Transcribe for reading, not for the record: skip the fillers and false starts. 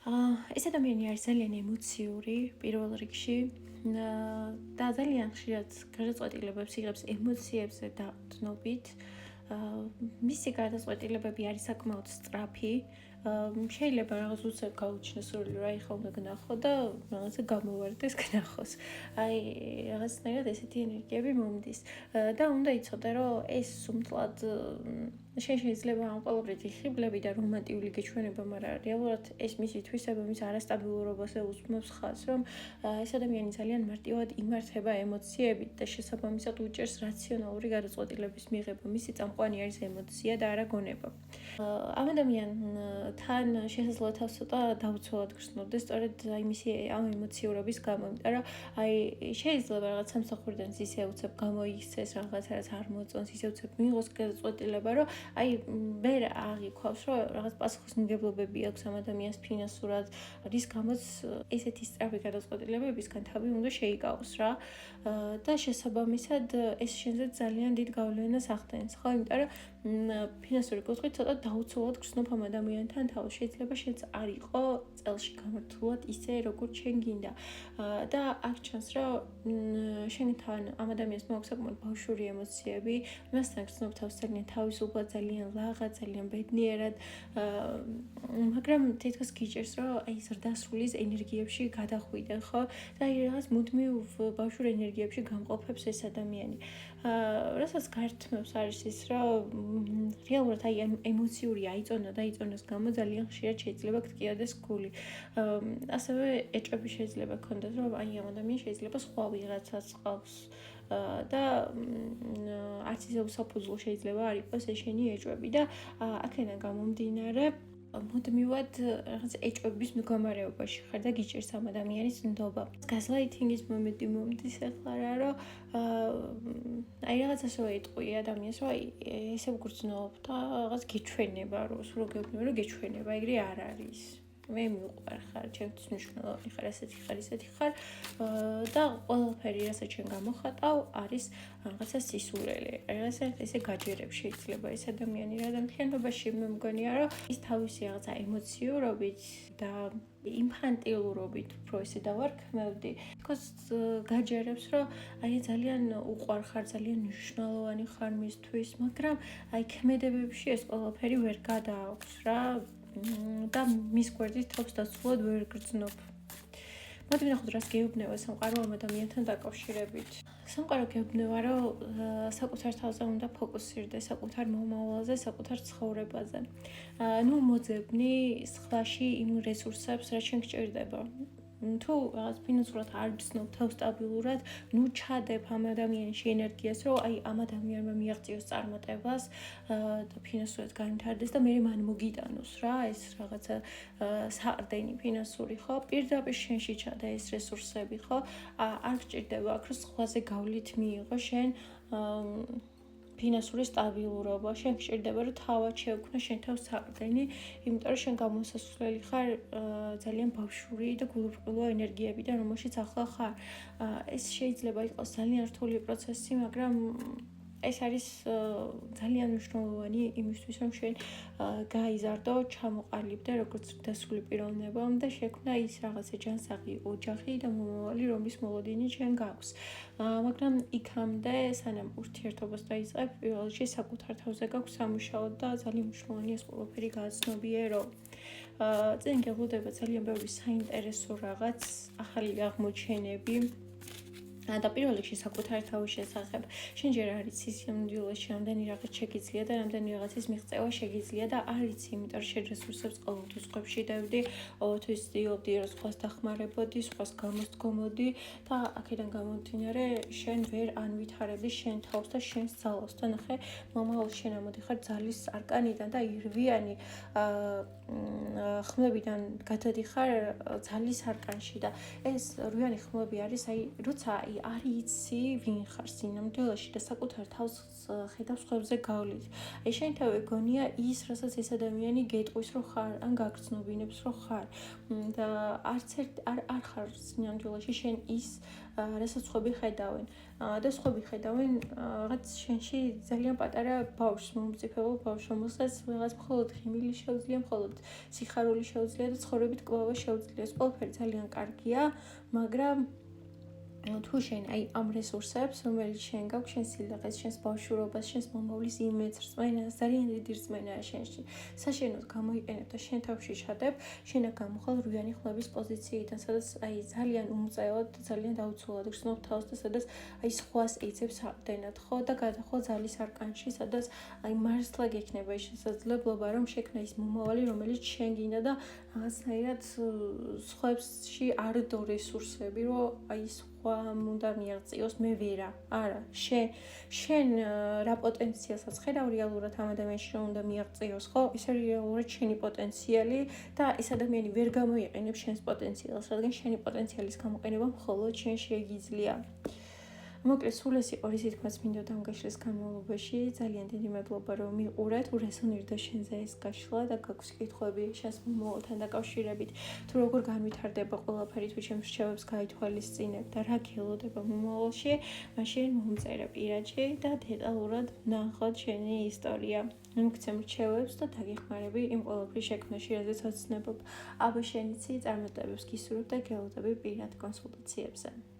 ეს ადამიანი არის ძალიან ემოციური პირველ რიგში და ძალიან ხშირად გადაწყვეტილებებს იღებს ემოციებზე დაყრდნობით. მისი გადაწყვეტილებები არის საკმაოდ სწრაფი. შეიძლება რაღაც უცებ გაუჩნდეს სურვილი, რომ ახლა უნდა გნახო და რაღაცა გამოვარდეს გნახოს. აი რაღაცნაირად ესეთი ენერგიები მომდის და უნდა იცოდე, რომ ეს სუმთლად შენ შეიძლება ამ ყველაფრით იხიბლები და რომანტიული გეჩვენება, მაგრამ რეალურად ეს მისი თვისება მის არასტაბილურობაზე უსმენს ხაზს, რომ ეს ადამიანი ძალიან მარტივად იმართება ემოციებით და შესაბამისად უჭერს რაციონალური გადაწყვეტილების მიღება. მისი წამყვანი არის ემოცია და არა გონება. ამ ადამიანთან შესაძლოა თავს ცოტა დაუცველად გრძნობდეს, სწორედ აი მისი ამ ემოციურობის გამო, იმიტომ რომ აი შეიძლება რაღაც სამსახურიდან ისე უცებ გამოიქცეს რაღაც რაც არ მოწონს, ისე უცებ მიიღოს გადაწყვეტილება, რომ აი ვერ აღიქვავს, რომ რაღაც პასუხისმგებლობები აქვს ამ ადამიანს ფინანსურად, რის გამოც ესეთი სწრაფი გადაწყვეტილებებისგან თავი უნდა შეიკავოს რა. და შესაბამისად ეს შენზე ძალიან დიდ გავლენას ახდენს, ხო? იმიტომ რომ ფინანსური კუთხით ცოტა დაუცველად გრძნობ ამ ადამიანთან თავს. შეიძლება შენც არ იყო წელში გამართულად ისე, როგორც შენ გინდა. და აქ ჩანს, რომ შენთან ამ ადამიანს მოაქვს საკმაოდ ბავშვური ემოციები, მასთან გრძნობ თავს ძალიან თავისუფლად, ძალიან ლაღად, ძალიან ბედნიერად, მაგრამ თითქოს გიჭერს, რომ აი ზრდასრულის ენერგიებში გადახვიდე, ხო? და აი რაღაც მუდმივ ბავშვურ ენერგიებში გამყოფებს ეს ადამიანი. რასაც გართმევს არის ის, რომ რეალურად აი ემოციური აიწონა და იწონას გამო ძალიან ხშირად შეიძლება გტკიოდეს გული. ასევე ეჭვები შეიძლება გქონდეს, რომ აი ამ ადამიანს შეიძლება სხვა ვიღაცაც ყავს და არც ისე უსაფუძვლო შეიძლება არ იყოს ეს შენი ეჭვები და აქედან გამომდინარე მუდმივად რაღაც ეჭვების მდგომარეობაში ხარ და გიჭერს ამ ადამიანის ნდობა. გაზლაითინგის მომენტი მომდის ახლა რა, რომ აი რაღაც ასე ეტყვი ადამიანს, რომ აი ესე ვგრძნობ და რაღაც გეჩვენება, რომ სულ გეუბნება, რომ გეჩვენება, ეგრე არ არის. მე მიყვარ ხარ, ჩემთვის მნიშვნელოვანი ხარ, ასეთი ხარ და ყველაფერი, რასაც შენ გამოხატავ, არის რაღაცა სისულელე. რაღაცა ესე გაჯერებს შეიძლება ეს ადამიანი რა და მთლიანობაში მე მგონია, რომ ის თავისი რაღაცა ემოციურობით და ინფანტილურობით უფრო ესე დავარქმევდი. თქოს გაჯერებს, რომ აი ძალიან უყვარხარ, ძალიან მნიშვნელოვანი ხარ მისთვის, მაგრამ აი ქმედებებში ეს ყველაფერი ვერ გადააქვს რა. და მის გვერდით თავს დაცულად ვერ გრძნობ. მოდი ვნახოთ, რას გეუბნება სამყარო ამ ადამიანთან დაკავშირებით. სამყარო გეუბნება, რომ საკუთარ თავზე უნდა ფოკუსირდე, საკუთარ მომავალზე, საკუთარ ცხოვრებაზე. ნუ მოძებნი სხვაში იმ რესურსებს, რაც შენ გჭირდება. თუ რაღაც ფინანსურად არ გრძნობ თავს სტაბილურად, ნუ ჩადებ ამ ადამიანში ენერგიას, რომ აი ამ ადამიანმა მიაღწიოს წარმატებას და ფინანსურად განვითარდეს და მე მან მოგიტანოს რა ეს რაღაცა საყრდენი ფინანსური, ხო? პირდაპირ შენში ჩადა ეს რესურსები, ხო? არ გჭირდება აქ რომ სხვაზე გავლით მიიღო შენ ფინანსური სტაბილურობა, შენ გჭირდება რომ თავად შევქმნა შენ თავს საყრდენი, იმიტომ რომ შენ გამოსასვლელი ხარ ძალიან ბავშვური და გულუბრყვილო ენერგიებიდან, რომელშიც ახლა ხარ. ეს შეიძლება იყოს ძალიან რთული პროცესი, მაგრამ ეს არის ძალიან მნიშვნელოვანი იმისთვის, რომ შენ გაიზარდო, ჩამოყალიბდე როგორც დასული პიროვნება და შექმნა ის რაღაცა ჯანსაღი ოჯახი და მომავალი, რომლის მოლოდინი შენ გაქვს. მაგრამ იქამდე, სანამ ურთიერთობას დაიწყებ, პირველ რიგში საკუთარ თავზე გაქვს სამუშაო და ძალიან მნიშვნელოვანია ეს ყველაფერი გააცნობიერო. წინ გეღუდება ძალიან ბევრი საინტერესო რაღაც, ახალი აღმოჩენები. და პირველ რიგში საკუთარ თავის შესახებ. შენ ჯერ არ იცი სიამოვნებაში რამდენი რაღაც შეგიძლია და რამდენი რაღაცის მიღწევა შეგიძლია და არ იცი, იმიტომ რომ შენ რესურსებს ყოველთვის სხვებში დავდი, ყოველთვის ცდილობდი რომ სხვას დახმარებოდი, სხვას გამოსდგომოდი და აქედან გამომდინარე შენ ვერ ანვითარებდი შენ თავს და შენს ძალას და ნახე, მომავალ შენ ამოდიხარ ძალის არკანიდან და ირვიანი ხმლებიდან გადადიხარ ძალის არკანში და ეს რვიანი ხმები არის აი როცა არ იცი ვინ ხარ სინამდვილეში და საკუთარ თავს ხედავს ხებზე გავლით. აი შენ თავი გონია ის, რასაც ეს ადამიანი გეტყვის რომ ხარ, ან გაგრძნობინებს რომ ხარ და არ ხარ სინამდვილეში შენ ის, რასაც სხვები ხედავენ. და სხვები ხედავენ რაღაც შენში ძალიან პატარა ბავშვს, მომწიფებელ ბავშვს, რომელსაც რაღაც მხოლოდ ღიმილი შეუძლია, მხოლოდ სიხარული შეუძლია და ცხოვრებით კვლევა შეუძლია. ეს ყველაფერი ძალიან კარგია, მაგრამ თუ შენ აი ამ რესურსებს, რომელიც შენ გაქვს, შენ სილაღეს, შენს ბავშვურობას, შენს მომავლის იმედს, რწმენას, ძალიან დიდი რწმენაა შენში. საშენოდ გამოიყენებ და შენ თავში შადებ, შენ აქ გამოხვალ რვიანი ხმების პოზიციიდან, სადაც აი ძალიან უმწეოდ, ძალიან დაუცველად გრძნობ თავს და სადაც აი სხვას ეცებს ამდენად, ხო და გადახვალ ძალის არკანში, სადაც აი მართლა გექნება ის შესაძლებლობა, რომ შექმნა ის მომავალი, რომელიც შენ გინდა და რაღაცნაირად სხვებში არ დო რესურსები, რომ აი უნდა მიაღწიოს მე ვერა. არა, შენ რა პოტენციალსაც ხედავ რეალურად ამ ადამიანში რომ უნდა მიაღწიოს, ხო? ეს არის რეალურად შენი პოტენციალი და ეს ადამიანი ვერ გამოიყენებს შენს პოტენციალს, რადგან შენი პოტენციალის გამოყენება მხოლოდ შენ შეგიძლია. მოკლედ, სულ ეს იყო რის თქმაც მინდოდა დამგაშლის განმავლობაში. ძალიან დიდი მადლობა რომ მიყურეთ, ურესონირდა შენზე ეს გაშლა და გაქვს კითხვები შენს მომავალთან დაკავშირებით. თუ როგორ განვითარდება ყველაფერი, თუ ჩემს რჩევებს გაითვალისწინებ და რა გელოდება მომავალში, მაშინ მომწერე პირადში და დეტალურად ნახოთ შენი ისტორია. მოგცემ რჩევებს და დაგეხმარები იმ ყველაფრის შექმნაში, რაზეც ოცნებობ. აბა შენიცი წარმატებებს გისურვებ და გელოდები პირად კონსულტაციებზე.